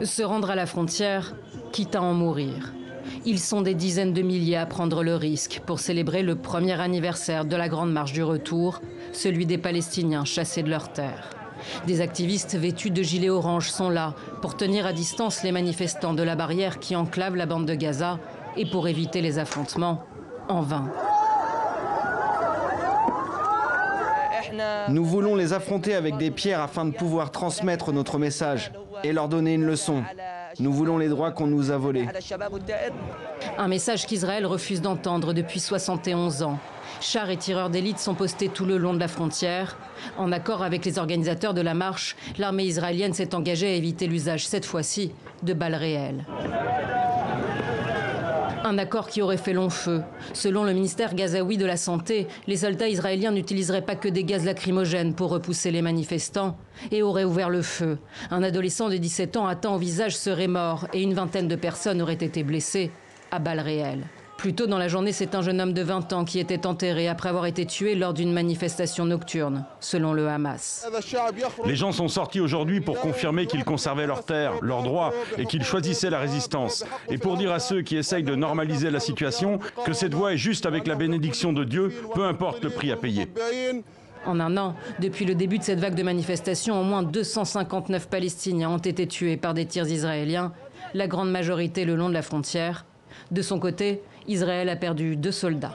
Se rendre à la frontière, quitte à en mourir. Ils sont des dizaines de milliers à prendre le risque pour célébrer le premier anniversaire de la Grande Marche du Retour, celui des Palestiniens chassés de leurs terres. Des activistes vêtus de gilets orange sont là pour tenir à distance les manifestants de la barrière qui enclave la bande de Gaza et pour éviter les affrontements, en vain. Nous voulons les affronter avec des pierres afin de pouvoir transmettre notre message et leur donner une leçon. Nous voulons les droits qu'on nous a volés. Un message qu'Israël refuse d'entendre depuis 71 ans. Chars et tireurs d'élite sont postés tout le long de la frontière. En accord avec les organisateurs de la marche, l'armée israélienne s'est engagée à éviter l'usage, cette fois-ci, de balles réelles. Un accord qui aurait fait long feu. Selon le ministère gazaoui de la Santé, les soldats israéliens n'utiliseraient pas que des gaz lacrymogènes pour repousser les manifestants et auraient ouvert le feu. Un adolescent de 17 ans atteint au visage serait mort et une vingtaine de personnes auraient été blessées à balles réelles. Plus tôt dans la journée, c'est un jeune homme de 20 ans qui était enterré après avoir été tué lors d'une manifestation nocturne, selon le Hamas. Les gens sont sortis aujourd'hui pour confirmer qu'ils conservaient leurs terres, leurs droits et qu'ils choisissaient la résistance. Et pour dire à ceux qui essayent de normaliser la situation que cette voie est juste avec la bénédiction de Dieu, peu importe le prix à payer. En un an, depuis le début de cette vague de manifestations, au moins 259 Palestiniens ont été tués par des tirs israéliens, la grande majorité le long de la frontière. De son côté, Israël a perdu 2 soldats.